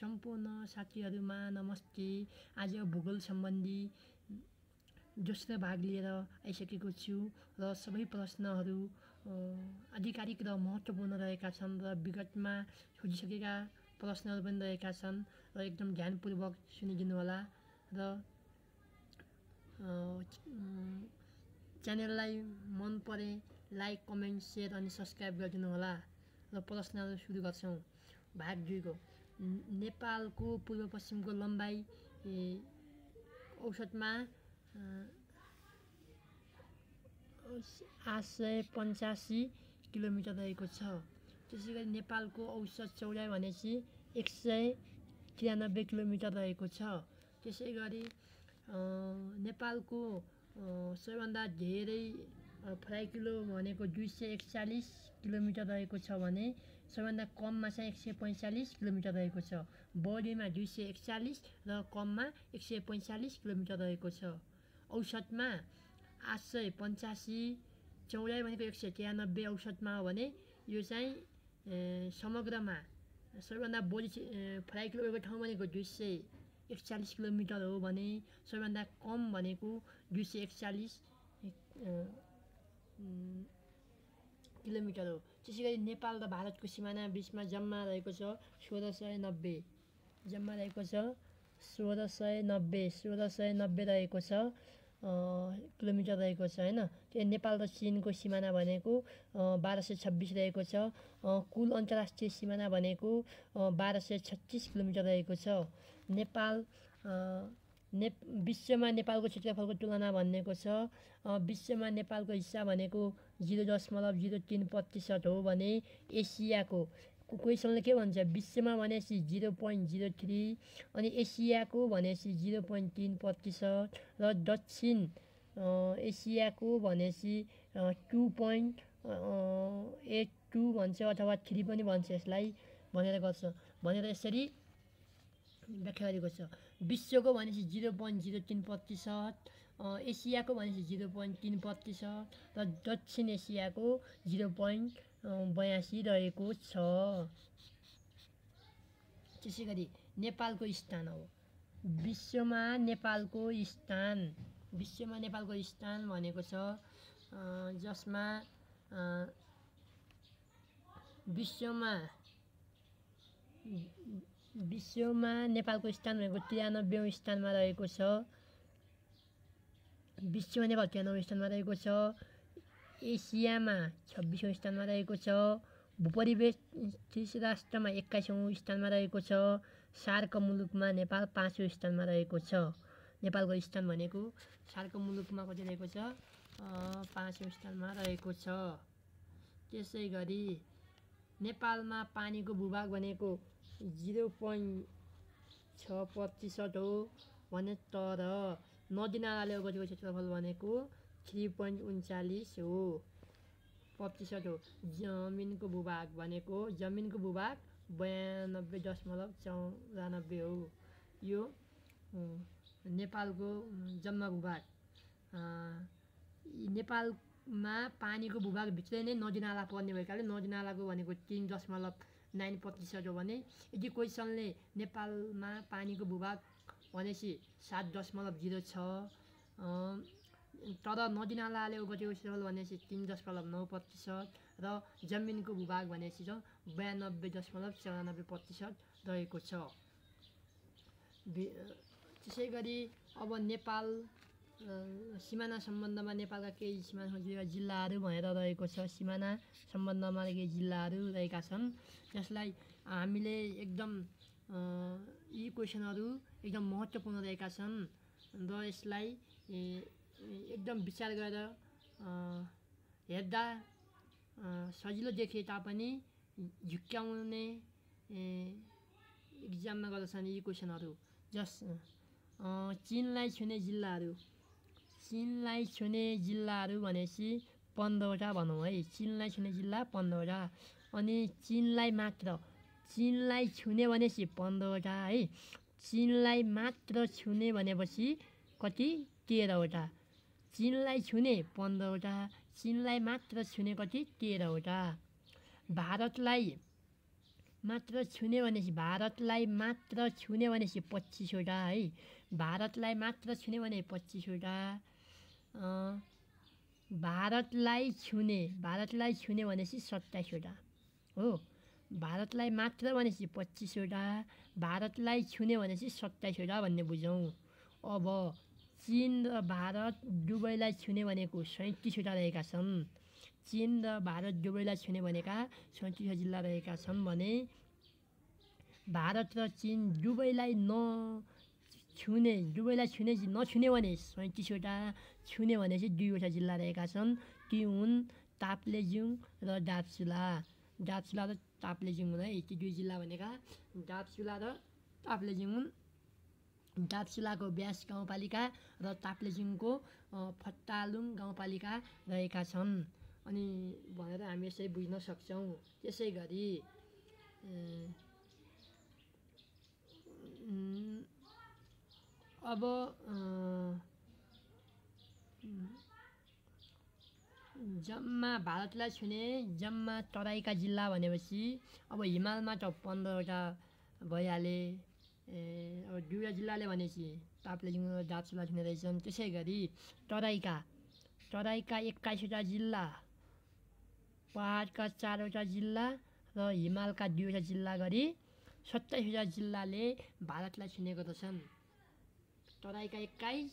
सम्पूर्ण साथीहरुमा नमस्ते। आज भूगोल सम्बन्धी दोस्रो भाग लिएर आइसकेको छु र सबै प्रश्नहरू आधिकारिक र महत्त्वपूर्ण रहेका छन् र विगतमा सोधिसकेका प्रश्नहरू पनि रहेका छन् र एकदम ध्यानपूर्वक सुनिदिनु होला र च्यानललाई मन परे लाइक, कमेन्ट, शेयर अनि सब्स्क्राइब गरिदिनु होला र प्रश्नहरू सुरु गर्छौँ। भाग 2 को नेपालको पूर्व पश्चिमको लम्बाइ औसतमा 885 किलोमिटर रहेको छ। त्यसैगरी नेपालको औसत चौडाइ भनेपछि 193 किलोमिटर रहेको छ। त्यसैगरी नेपालको सबैभन्दा धेरै फराकिलो भनेको 241 किलोमिटर रहेको छ भने सबैभन्दा कममा चाहिँ 145 किलोमिटर रहेको छ। बढीमा 241 र कममा 145 किलोमिटर रहेको छ। औसतमा 885, चौडाइ भनेको 193 औसतमा हो भने यो चाहिँ समग्रमा सबैभन्दा बढी फराकिलो भएको ठाउँ भनेको 241 किलोमिटर हो भने सबैभन्दा कम भनेको 241 किलोमिटर हो। त्यसैगरी नेपाल र भारतको सिमाना बिचमा जम्मा रहेको छ 1690, जम्मा रहेको छ 1690 रहेको छ किलोमिटर रहेको छ हैन। त्यो नेपाल र चीनको सिमाना भनेको 1226 रहेको छ। कुल अन्तर्राष्ट्रिय सिमाना भनेको 1236 किलोमिटर रहेको छ। नेपाल विश्वमा नेपालको क्षेत्रफलको तुलना भनेको छ विश्वमा नेपालको हिस्सा भनेको 0.03% हो भने एसियाको क्वेसनले के भन्छ विश्वमा भनेपछि 0.03 अनि एसियाको भनेपछि 0.3% र दक्षिण एसियाको भनेपछि 2.82 भन्छ अथवा 3 पनि भन्छ यसलाई भनेर गर्छ भनेर यसरी व्याख्या गरेको छ। विश्वको भनेपछि 0.03%, एसियाको भनेपछि 0.3% र दक्षिण एसियाको 0.82 रहेको छ। त्यसैगरी नेपालको स्थान हो विश्वमा नेपालको स्थान भनेको छ जसमा विश्वमा नेपालको स्थान भनेको 93औं स्थानमा रहेको छ। विश्वमा नेपाल 93औं स्थानमा रहेको छ। एसियामा 26औं स्थानमा रहेको छ। भूपरिवेष्ठित राष्ट्रमा 21औं स्थानमा रहेको छ। सार्क मुलुकमा नेपाल 5औं स्थानमा रहेको छ। नेपालको स्थान भनेको सार्क मुलुकमा कति रहेको छ 5औं स्थानमा रहेको छ। त्यसैगरी नेपालमा पानीको भूभाग भनेको 0.6% हो भने तर नदीनालाले ओगटेको क्षेत्रफल भनेको 3.39 हो प्रतिशत हो। जमिनको भूभाग भनेको 92.94 हो। यो नेपालको जम्मा भूभाग। नेपालमा पानीको भूभाग भित्रै नै नदीनाला पर्ने भएकाले नदीनालाको भनेको 3.9% हो भने यदि क्वेसनले नेपालमा पानीको भूभाग भनेपछि 7.06 तर नदीनालाले ओगटेको क्षेत्रफल भनेपछि 3.9% र जमिनको भूभाग भनेपछि 92.94% रहेको छ। त्यसैगरी अब नेपाल सिमाना सम्बन्धमा नेपालका केही सिमाना जिल्लाहरू भनेर रहेको छ। सिमाना सम्बन्धमा केही जिल्लाहरू रहेका छन् जसलाई हामीले एकदम यी क्वेसनहरू एकदम महत्त्वपूर्ण रहेका छन् र यसलाई एकदम विचार गरेर हेर्दा सजिलो देखे तापनि झुक्क्याउने इक्जाममा गर्दछन् यी क्वेसनहरू। चीनलाई छुने जिल्लाहरू भनेपछि 15वटा भनौँ है। चीनलाई छुने जिल्ला 15वटा अनि चीनलाई छुने भनेपछि 15वटा है। चीनलाई मात्र छुने भनेपछि कति 13वटा। चीनलाई छुने 15वटा, चीनलाई मात्र छुने कति 13वटा। भारतलाई मात्र छुने भनेपछि भारतलाई मात्र छुने भनेपछि 25वटा है। भारतलाई मात्र छुने भने 25वटा। भारतलाई छुने भनेपछि 27वटा हो। भारतलाई मात्र भनेपछि 25वटा, भारतलाई छुने भनेपछि 27वटा भन्ने बुझौँ। अब चीन र भारत दुवैलाई छुने भनेको 37वटा रहेका छन्। चीन र भारत दुवैलाई छुने भनेका 37 जिल्ला रहेका छन् भने भारत र चीन दुवैलाई नछुने भने 37वटा, छुने भने चाहिँ 2वटा जिल्ला रहेका छन्। ती हुन् ताप्लेजुङ र दार्चुला। दार्चुला र ताप्लेजुङ हुन् है ती 2 जिल्ला भनेका। दार्चुला र ताप्लेजुङ हुन्। दार्चुलाको ब्यास गाउँपालिका र ताप्लेजुङको फट्टालुङ गाउँपालिका रहेका छन् अनि भनेर हामी यसै बुझ्न सक्छौँ। त्यसै गरी अब जम्मा भारतलाई छुने जम्मा तराईका जिल्ला भनेपछि अब हिमालमा त 15वटा भइहाले। अब 2वटा जिल्लाले भनेपछि ताप्लेजुङ र दार्चुला छुने रहेछन्। त्यसै गरी तराईका 21वटा जिल्ला, पहाडका 4वटा जिल्ला र हिमालका 2वटा जिल्ला गरी 27वटा जिल्लाले भारतलाई छुने गर्दछन्। तराईका 21,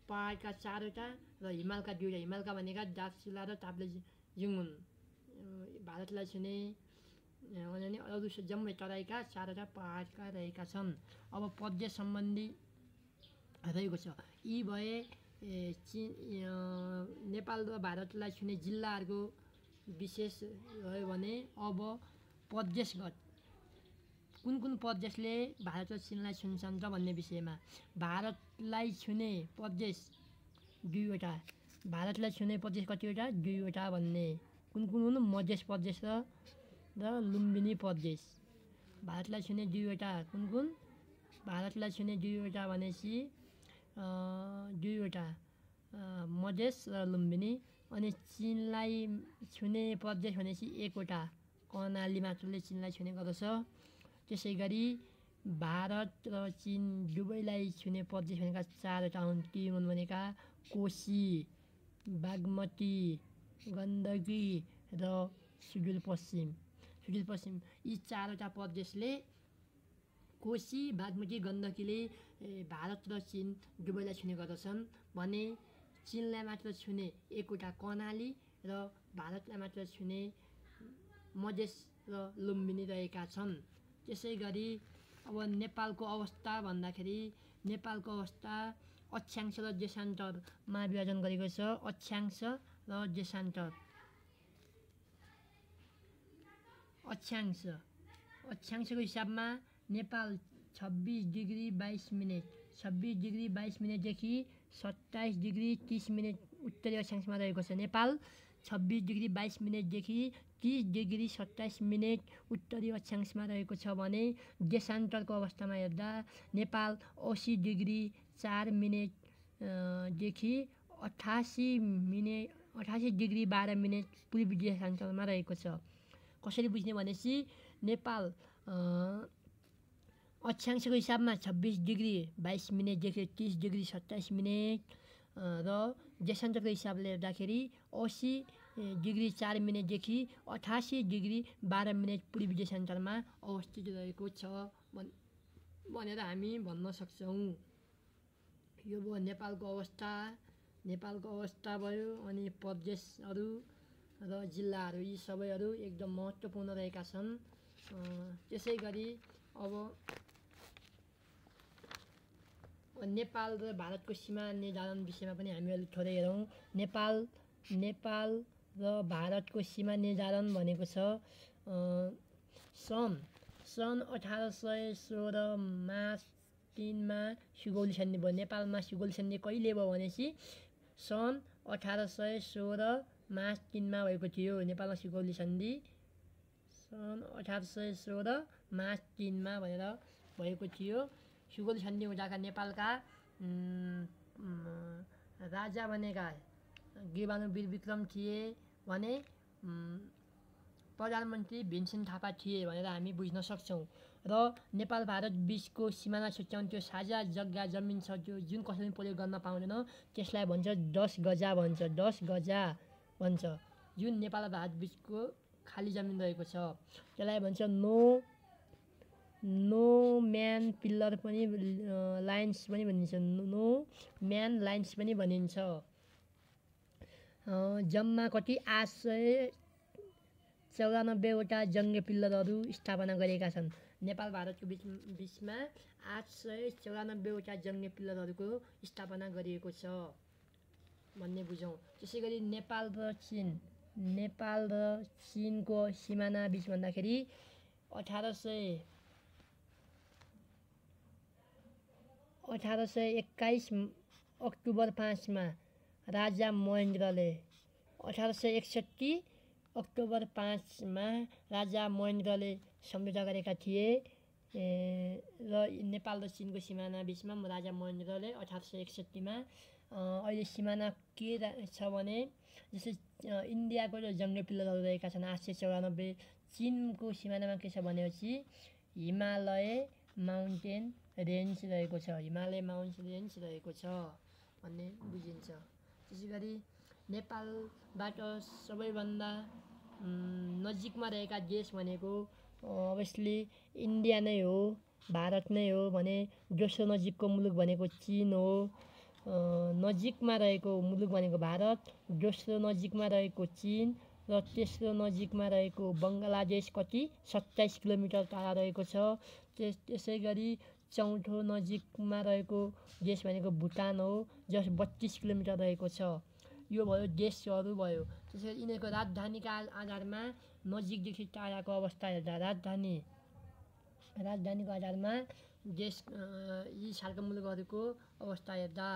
पहाडका 4वटा र हिमालका 2वटा। हिमालका भनेका दार्चुला र ताप्लेजुङ हुन्। भारतलाई छुने भने अरू जम्मै तराईका 4वटा, पहाडका रहेका छन्। अब प्रदेश सम्बन्धी रहेको छ। यी भए नेपाल र भारतलाई छुने जिल्लाहरूको विशेष रह्यो भने अब प्रदेशगत कुन प्रदेशले भारत र चीनलाई छुन्छन् त भन्ने विषयमा भारतलाई छुने प्रदेश 2वटा। भारतलाई छुने प्रदेश कतिवटा? 2वटा भन्ने। कुन हुन्? मध्य प्रदेश र लुम्बिनी प्रदेश। भारतलाई छुने 2वटा कुन? भारतलाई छुने 2वटा भनेपछि 2वटा मधेस र लुम्बिनी। अनि चीनलाई छुने प्रदेश भनेपछि 1वटा कर्णाली मात्रले चीनलाई छुने गर्दछ। त्यसै गरी भारत र चीन दुवैलाई छुने प्रदेश भनेका 4वटा हुन्। ती हुन् भनेका कोशी, बागमती, गण्डकी र सुदूरपश्चिम। यी 4वटा प्रदेशले कोशी, बागमती, गण्डकीले भारत र चीन दुवैलाई छुने गर्दछन् भने चीनलाई मात्र छुने 1वटा कर्णाली र भारतलाई मात्र छुने मधेस र लुम्बिनी रहेका छन्। त्यसै गरी अब नेपालको अवस्था भन्दाखेरि नेपालको अवस्था अक्षांश र देशान्तरमा विभाजन गरेको छ। अक्षांश र देशान्तर। अक्षांशको हिसाबमा नेपाल 26 डिग्री 22 मिनेट 26 डिग्री 22 मिनेटदेखि 27 डिग्री 30 मिनेट उत्तरी अक्षांशमा रहेको छ। नेपाल 26 डिग्री 22 मिनेटदेखि 30 डिग्री 27 मिनेट उत्तरी अक्षांशमा रहेको छ भने देशान्तरको अवस्थामा हेर्दा नेपाल 80 डिग्री 4 मिनेटदेखि 88 डिग्री 12 मिनेट पूर्वी देशान्तरमा रहेको छ। कसरी बुझ्ने भनेपछि नेपाल अक्षांशको हिसाबमा 26 डिग्री 22 मिनेटदेखि 30 डिग्री 27 मिनेट र देशान्तरको हिसाबले हेर्दाखेरि 80 डिग्री 4 मिनेटदेखि 88 डिग्री 12 मिनेट पूर्वी देशान्तरमा अवस्थित रहेको छ भनेर हामी भन्न सक्छौँ। यो भयो नेपालको अवस्था भयो। अनि प्रदेशहरू र जिल्लाहरू यी सबैहरू एकदम महत्त्वपूर्ण रहेका छन्। त्यसै गरी अब नेपाल र भारतको सीमा निर्धारण विषयमा पनि हामी अलिक थोरै हेरौँ। नेपाल र भारतको सीमा निर्धारण भनेको छ सन् 1816 मार्च 3मा सुगौली सन्धि भयो। नेपालमा सुगौली सन्धि कहिले भयो भनेपछि सन् 1816 मार्च 3मा भएको थियो। नेपालमा सुगौली सन्धि सन् 1816 मार्च 3मा भनेर भएको थियो। सुगौली सन्धि हुँदाका नेपालका राजा भनेका गिरबानु वीर विक्रम थिए भने प्रधानमन्त्री भीमसेन थापा थिए भनेर हामी बुझ्न सक्छौँ। र नेपाल भारत बीचको सिमाना छुट्याउने त्यो साझा जग्गा जमिन छ त्यो जुन कसैले प्रयोग गर्न पाउँदैन त्यसलाई भन्छ 10 गजा भन्छ। 10 गजा भन्छ जुन नेपाल भारत बीचको खाली जमिन रहेको छ त्यसलाई भन्छ नो म्यान पिल्लर पनि लाइन्स पनि भनिन्छ। नो म्यान लाइन्स पनि भनिन्छ। जम्मा कति 894वटा जङ्गे पिल्लरहरू स्थापना गरेका छन्। नेपाल भारतको बीचमा 894वटा जङ्गे पिल्लरहरूको स्थापना गरिएको छ भन्ने बुझौँ। त्यसै गरी नेपाल र चीनको सिमाना बीच भन्दाखेरि 1821 अक्टोबर 5 मा राजा महेन्द्रले 1861 अक्टोबर 5 मा राजा महेन्द्रले सम्झौता गरेका थिए र नेपाल र चीनको सिमाना बीचमा राजा महेन्द्रले 1861 मा अहिले सिमाना के छ भने जस्तै इन्डियाको जङ्गे पिल्लरहरू रहेका छन् 894। चीनको सिमानामा के छ भनेपछि हिमालय माउन्टेन रेन्ज रहेको छ। हिमालय माउन्टेन रेन्ज रहेको छ भन्ने बुझिन्छ। त्यसै गरी नेपालबाट सबैभन्दा नजिकमा रहेका देश भनेको अभियसली इन्डिया नै हो, भारत नै हो भने दोस्रो नजिकको मुलुक भनेको चीन हो। नजिकमा रहेको मुलुक भनेको भारत, दोस्रो नजिकमा रहेको चीन र तेस्रो नजिकमा रहेको बङ्गलादेश कति 27 किलोमिटर टाढा रहेको छ। त्यसै गरी चौथो नजिकमा रहेको देश भनेको भुटान हो जस 32 किलोमिटर रहेको छ। यो भयो देशहरू भयो। त्यसै गरी यिनीहरूको राजधानीका आधारमा नजिकदेखि टाढाको अवस्था हेर्दा राजधानीको आधारमा देश यी सालका मुलुकहरूको अवस्था हेर्दा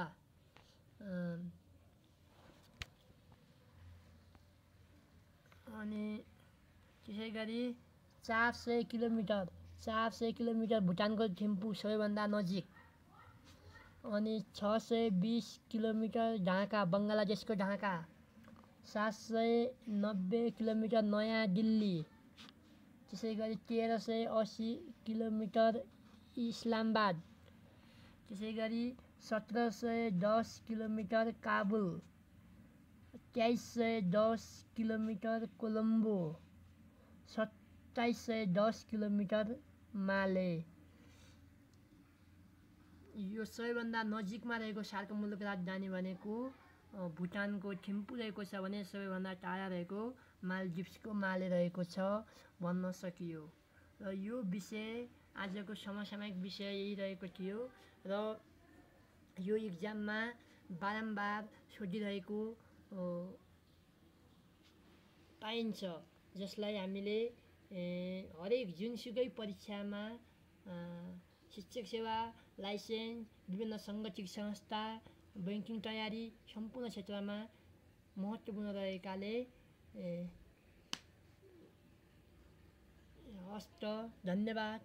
अनि त्यसै गरी 400 किलोमिटर भुटानको थिम्पू सबैभन्दा नजिक। अनि 620 किलोमिटर ढाका बङ्गलादेशको ढाका। 790 किलोमिटर नयाँ दिल्ली। त्यसै गरी 1380 किलोमिटर इस्लामाबाद। त्यसै गरी 1710 kilometre Kabul. 2310 kilometre Colombo. 2710 kilometre Male. यो सबैभन्दा नजिकमा रहेको सार्क मुलुक राजधानी भनेको भुटानको थिम्पू रहेको छ भने सबैभन्दा टाढा रहेको मालदिभ्सको माले रहेको छ भन्न सकियो। र यो विषय आजको समसामयिक विषय यही रहेको थियो र यो इक्जाममा बारम्बार सोधिरहेको पाइन्छ जसलाई हामीले हरेक जुनसुकै परीक्षामा शिक्षक सेवा लाइसेन्स विभिन्न सङ्गठित संस्था बैङ्किङ तयारी सम्पूर्ण क्षेत्रमा महत्त्वपूर्ण रहेकाले हस्त धन्यवाद।